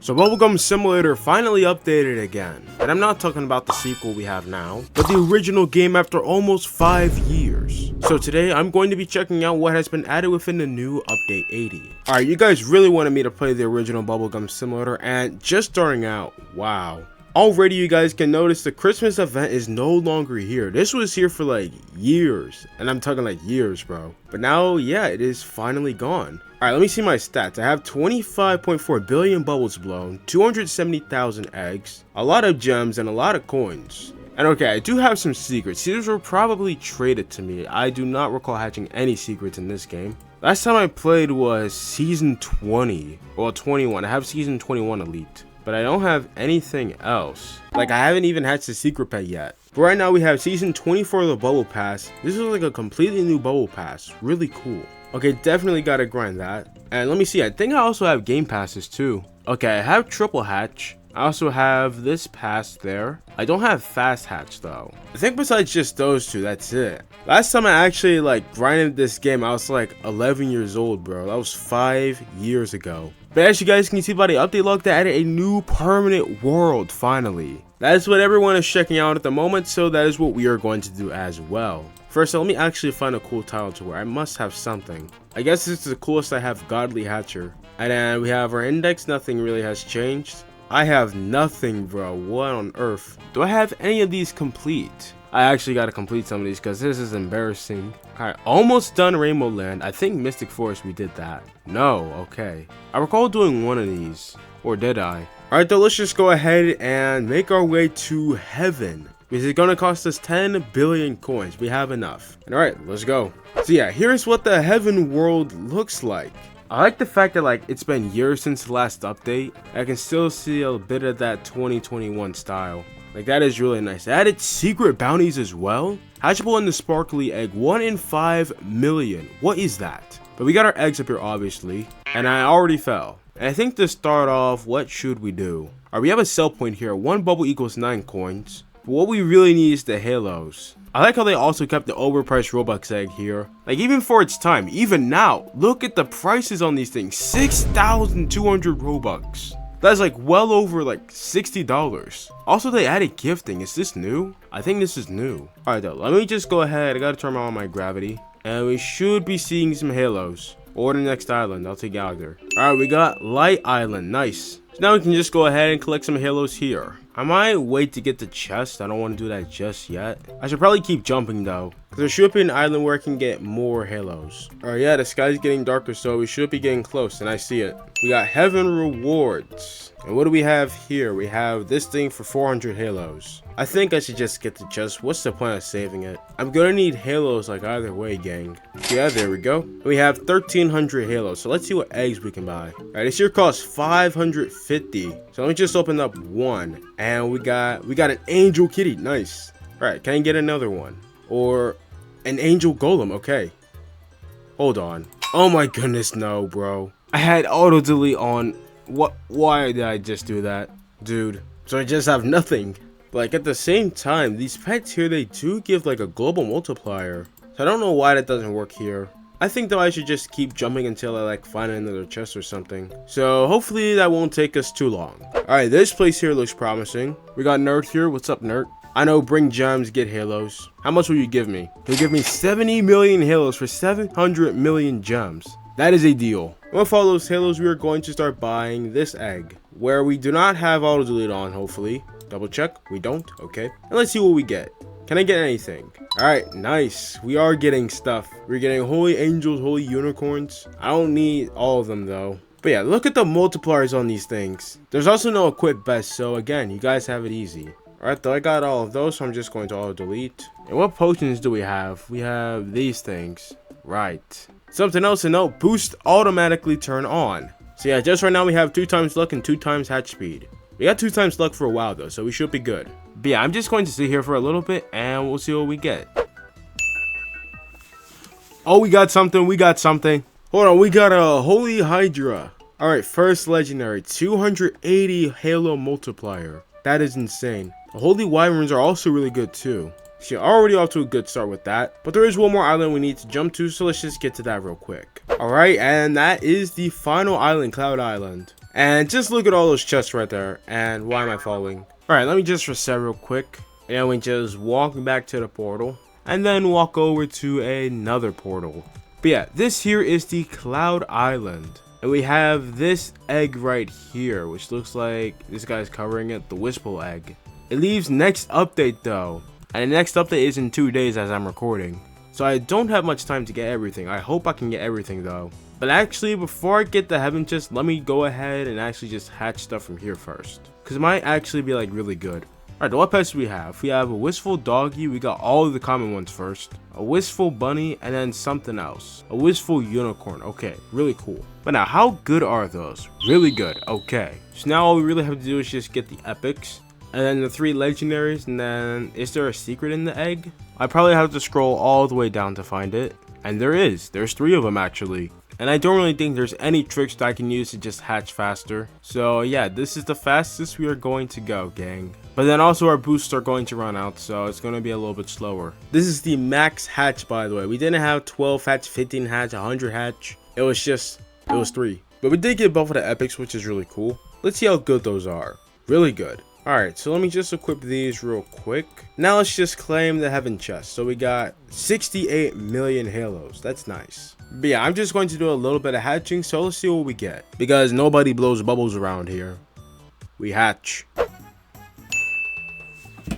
So Bubblegum Simulator finally updated again, and I'm not talking about the sequel we have now, but the original game after almost 5 years. So today I'm going to be checking out what has been added within the new update 80. Alright, you guys really wanted me to play the original Bubblegum Simulator, and just starting out, wow. Already you guys can notice the Christmas event is no longer here. This was here for like years, and I'm talking like years, bro. But now, yeah, it is finally gone. Alright, let me see my stats. I have 25.4 billion bubbles blown, 270,000 eggs, a lot of gems, and a lot of coins. And okay, I do have some secrets. These were probably traded to me. I do not recall hatching any secrets in this game. Last time I played was season 20, well 21. I have season 21 elite, but I don't have anything else. Like, I haven't even hatched a secret pet yet. But right now we have season 24 of the bubble pass. This is like a completely new bubble pass. Really cool. Okay, definitely gotta grind that. And let me see, I think I also have game passes too. Okay, I have triple hatch. I also have this pass there. I don't have fast hatch though. I think besides just those two, that's it. Last time I actually like grinded this game, I was like 11 years old, bro. That was 5 years ago. But as you guys can see by the update log, they added a new permanent world finally. That is what everyone is checking out at the moment, so that is what we are going to do as well. First, let me actually find a cool title to wear. I must have something. I guess this is the coolest. I have Godly Hatcher. And then we have our index. Nothing really has changed. I have nothing, bro. What on earth? Do I have any of these complete? I actually got to complete some of these because this is embarrassing. Alright, almost done Rainbow Land. I think Mystic Forest we did that. No, okay. I recall doing one of these. Or did I? Alright, though, let's just go ahead and make our way to heaven. Because it's going to cost us 10 billion coins. We have enough. Alright, let's go. So yeah, here's what the heaven world looks like. I like the fact that like it's been years since the last update. I can still see a bit of that 2021 style. Like, that is really nice. They added secret bounties as well. Hatchable in the sparkly egg, 1 in 5 million. What is that? But we got our eggs up here, obviously. And I already fell. And I think to start off, what should we do? Alright, we have a sell point here. 1 bubble equals 9 coins. But what we really need is the halos. I like how they also kept the overpriced Robux egg here. Like, even for its time, even now, look at the prices on these things. 6,200 Robux. That's like well over like $60. Also, they added gifting. Is this new? I think this is new. Alright though, let me just go ahead. I gotta turn on my gravity. And we should be seeing some halos. Or the next island. I'll take Gallagher. Alright, we got Light Island. Nice. So now we can just go ahead and collect some halos here. I might wait to get the chest. I don't want to do that just yet. I should probably keep jumping though, because there should be an island where I can get more halos. Alright, yeah, the sky's getting darker, so we should be getting close, and I see it. We got heaven rewards. And what do we have here? We have this thing for 400 halos. I think I should just get the chest. What's the point of saving it? I'm gonna need halos like either way, gang. Yeah, there we go. We have 1,300 halos, so let's see what eggs we can buy. Alright, this here costs 550. So let me just open up one. And we got an angel kitty. Nice. Alright, can I get another one? Or an angel golem. Okay. Hold on. Oh my goodness, no, bro. I had auto delete on. What? Why did I just do that? Dude. So I just have nothing. But like, at the same time, these pets here, they do give like a global multiplier. So I don't know why that doesn't work here. I think though I should just keep jumping until I like find another chest or something. So hopefully that won't take us too long. Alright, this place here looks promising. We got Nerd here. What's up, Nerd? I know, bring gems, get halos. How much will you give me? You'll give me 70 million halos for 700 million gems. That is a deal. And with all those halos, we are going to start buying this egg, where we do not have auto delete on, hopefully. Double check. We don't. Okay. And let's see what we get. Can I get anything? Alright, nice. We are getting stuff. We're getting holy angels, holy unicorns. I don't need all of them though. But yeah, look at the multipliers on these things. There's also no equip best, so again, you guys have it easy. Alright, though I got all of those, so I'm just going to auto delete. And what potions do we have? We have these things. Right. Something else to note, boost automatically turn on. So yeah, just right now we have 2 times luck and 2 times hatch speed. We got 2 times luck for a while though, so we should be good. But yeah, I'm just going to sit here for a little bit and we'll see what we get. Oh, we got something. Hold on, we got a Holy Hydra. Alright, first legendary, 280 Halo multiplier. That is insane. The Holy Wyverns are also really good too. So you're already off to a good start with that. But there is one more island we need to jump to, so let's just get to that real quick. Alright, and that is the final island, Cloud Island. And just look at all those chests right there. And why am I falling? Alright, let me just reset real quick. And then we just walk back to the portal. And then walk over to another portal. But yeah, this here is the Cloud Island. And we have this egg right here, which looks like this guy's covering it, the Whistle egg. It leaves next update though. And the next update is in 2 days as I'm recording. So I don't have much time to get everything. I hope I can get everything though. But actually, before I get the heaven chest, let me go ahead and actually just hatch stuff from here first. Because it might actually be like really good. Alright, what pets do we have? We have a Wistful Doggy. We got all of the common ones first. A Wistful Bunny, and then something else. A Wistful Unicorn. Okay, really cool. But now, how good are those? Really good. Okay. So now all we really have to do is just get the epics. And then the 3 legendaries. And then, is there a secret in the egg? I probably have to scroll all the way down to find it. And there is. There's 3 of them actually. And I don't really think there's any tricks that I can use to just hatch faster. So yeah, this is the fastest we are going to go, gang. But then also our boosts are going to run out, so it's going to be a little bit slower. This is the max hatch, by the way. We didn't have 12 hatch, 15 hatch, 100 hatch. It was 3. But we did get both of the epics, which is really cool. Let's see how good those are. Really good. Alright, so let me just equip these real quick. Now let's just claim the heaven chest. So we got 68 million halos. That's nice. But yeah, I'm just going to do a little bit of hatching, so let's see what we get. Because nobody blows bubbles around here. We hatch.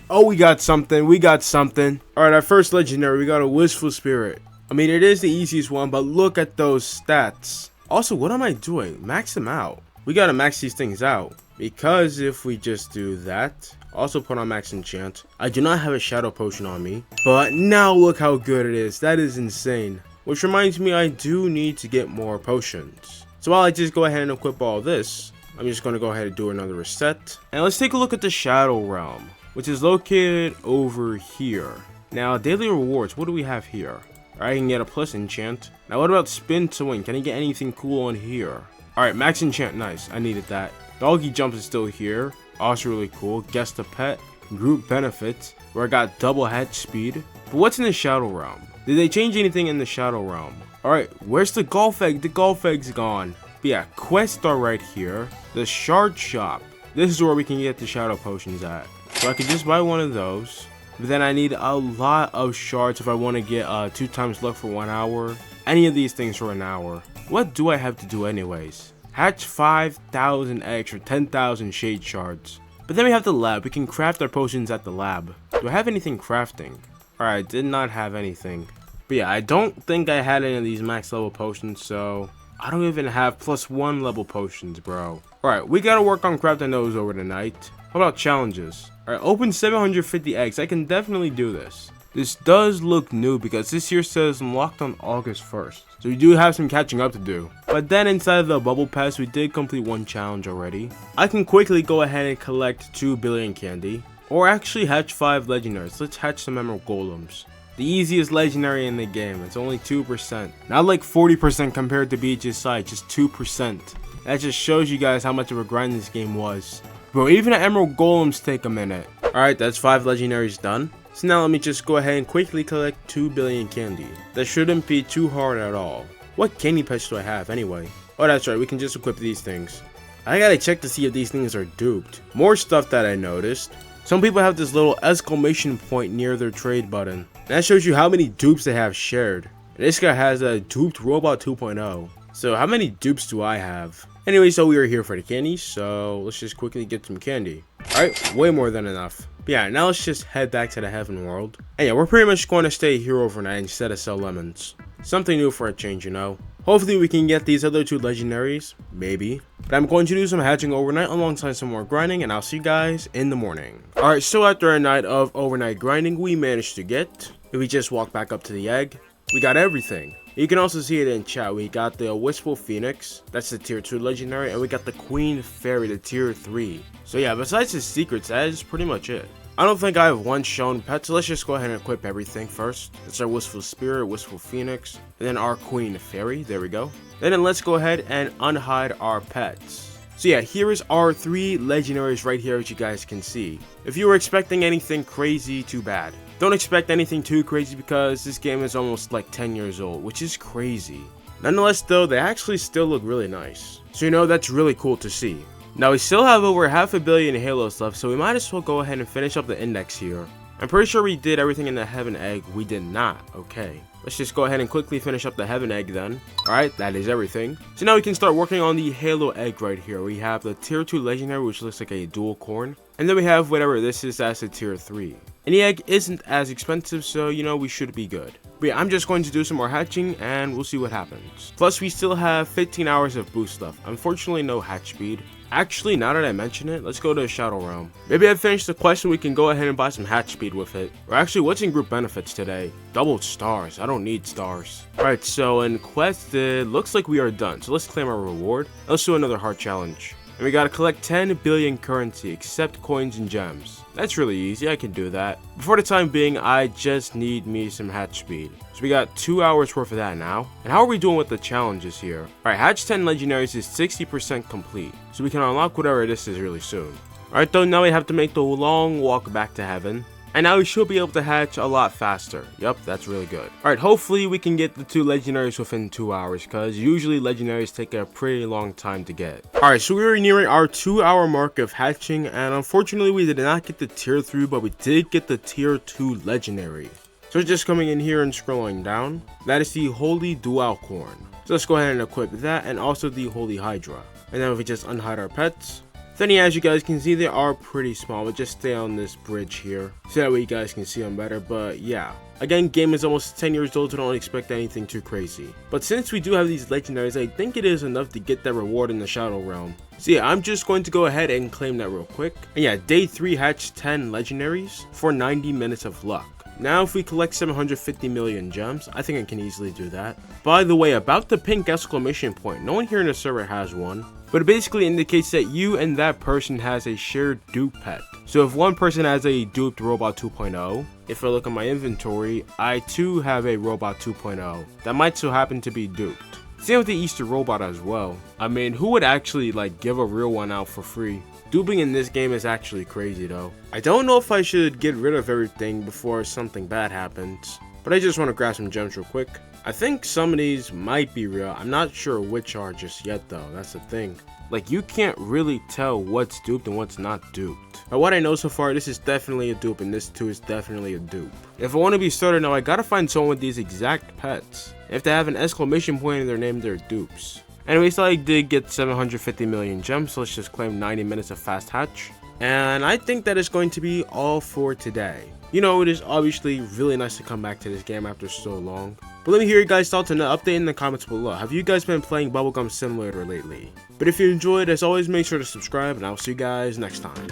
Oh, we got something. Alright, our first legendary, we got a Wistful Spirit. I mean, it is the easiest one, but look at those stats. Also, what am I doing? Max them out. We gotta max these things out. Because if we just do that, also put on max enchant. I do not have a shadow potion on me, but now look how good it is. That is insane. Which reminds me, I do need to get more potions. So while I just go ahead and equip all this, I'm just going to go ahead and do another reset. And let's take a look at the Shadow Realm, which is located over here. Now, daily rewards, what do we have here? Alright, I can get a plus enchant. Now, what about spin to win? Can I get anything cool on here? Alright, max enchant, nice. I needed that. Doggy jump is still here. Also really cool. Guess the pet. Group benefits, where I got double hatch speed. But what's in the Shadow Realm? Did they change anything in the Shadow Realm? Alright, where's the golf egg? The golf egg's gone. But yeah, quests are right here. The Shard Shop. This is where we can get the shadow potions at. So I could just buy one of those. But then I need a lot of shards if I want to get 2 times luck for 1 hour. Any of these things for an hour. What do I have to do anyways? Hatch 5,000 eggs for 10,000 shade shards. But then we have the lab. We can craft our potions at the lab. Do I have anything crafting? Alright, did not have anything. But yeah, I don't think I had any of these max level potions, so I don't even have +1 level potions, bro. Alright, we gotta work on crafting those over the night. How about challenges? Alright, open 750 eggs. I can definitely do this. This does look new because this here says unlocked on August 1st. So we do have some catching up to do. But then inside of the bubble pass, we did complete 1 challenge already. I can quickly go ahead and collect 2 billion candy. Or actually hatch 5 legendaries. Let's hatch some emerald golems. The easiest legendary in the game. It's only 2%. Not like 40% compared to Beach's side. Just 2%. That just shows you guys how much of a grind this game was. Bro, even the emerald golems take a minute. Alright, that's 5 legendaries done. So now let me just go ahead and quickly collect 2 billion candy. That shouldn't be too hard at all. What candy pets do I have anyway? Oh, that's right. We can just equip these things. I gotta check to see if these things are duped. More stuff that I noticed. Some people have this little exclamation point near their trade button. And that shows you how many dupes they have shared. And this guy has a duped robot 2.0. So how many dupes do I have? Anyway, so we are here for the candy, so let's just quickly get some candy. Alright, way more than enough. But yeah, now let's just head back to the heaven world. And yeah, we're pretty much going to stay here overnight instead of sell lemons. Something new for a change, you know. Hopefully we can get these other 2 legendaries, maybe. But I'm going to do some hatching overnight alongside some more grinding, and I'll see you guys in the morning. Alright, so after a night of overnight grinding, we managed to get, if we just walk back up to the egg, we got everything. You can also see it in chat. We got the Wistful Phoenix, that's the tier 2 legendary, and we got the Queen Fairy, the tier 3. So yeah, besides the secrets, that is pretty much it. I don't think I have 1 shown pet, so let's just go ahead and equip everything first. It's our Wistful Spirit, Wistful Phoenix, and then our Queen Fairy, there we go. Then let's go ahead and unhide our pets. So yeah, here is our 3 legendaries right here, as you guys can see. If you were expecting anything crazy, too bad. Don't expect anything too crazy because this game is almost like 10 years old, which is crazy. Nonetheless though, they actually still look really nice. So you know, that's really cool to see. Now we still have over 500 million halos left, so we might as well go ahead and finish up the index here. I'm pretty sure we did everything in the heaven egg. We did not. Okay. Let's just go ahead and quickly finish up the heaven egg then. Alright, that is everything. So now we can start working on the halo egg right here. We have the tier 2 legendary, which looks like a dual corn. And then we have whatever this is, that's a tier 3. And the egg isn't as expensive, so you know, we should be good. But yeah, I'm just going to do some more hatching and we'll see what happens. Plus we still have 15 hours of boost left. Unfortunately no hatch speed. Actually, now that I mention it, let's go to Shadow Realm. Maybe I finished the quest and we can go ahead and buy some hatch speed with it. Or actually, what's in group benefits today? Doubled stars. I don't need stars. Alright, so in quest, it looks like we are done. So let's claim our reward. Let's do another heart challenge. And we gotta collect 10 billion currency, except coins and gems. That's really easy, I can do that. But for the time being, I just need me some hatch speed. So we got 2 hours worth of that now. And how are we doing with the challenges here? Alright, hatch 10 legendaries is 60% complete. So we can unlock whatever this is really soon. Alright though, now we have to make the long walk back to heaven. And now we should be able to hatch a lot faster. Yup, that's really good. Alright, hopefully we can get the 2 legendaries within 2 hours, because usually legendaries take a pretty long time to get. Alright, so we are nearing our 2 hour mark of hatching, and unfortunately we did not get the tier 3, but we did get the tier 2 legendary. So just coming in here and scrolling down, that is the Holy Dual Corn. So let's go ahead and equip that, and also the Holy Hydra. And then if we just unhide our pets, then yeah, as you guys can see, they are pretty small, but just stay on this bridge here so that way you guys can see them better. But yeah, again, game is almost 10 years old, so don't expect anything too crazy. But since we do have these legendaries, I think it is enough to get that reward in the Shadow Realm. So yeah, I'm just going to go ahead and claim that real quick. And yeah, day 3 hatched 10 legendaries for 90 minutes of luck. Now if we collect 750 million gems, I think I can easily do that. By the way, about the pink exclamation point, no one here in the server has one. But it basically indicates that you and that person has a shared dupe pet. So if one person has a duped robot 2.0, if I look at my inventory, I too have a robot 2.0 that might so happen to be duped. Same with the Easter robot as well. I mean, who would actually like give a real one out for free? Duping in this game is actually crazy though. I don't know if I should get rid of everything before something bad happens, but I just want to grab some gems real quick. I think some of these might be real. I'm not sure which are just yet though, that's the thing. Like, you can't really tell what's duped and what's not duped. But what I know so far, this is definitely a dupe and this too is definitely a dupe. If I want to be started now, I gotta find someone with these exact pets. If they have an exclamation point in their name, they're dupes. Anyways, so I did get 750 million gems, so let's just claim 90 minutes of fast hatch. And I think that is going to be all for today. You know, it is obviously really nice to come back to this game after so long. But let me hear your guys' thoughts and an update in the comments below. Have you guys been playing Bubblegum Simulator lately? But if you enjoyed, as always, make sure to subscribe, and I'll see you guys next time.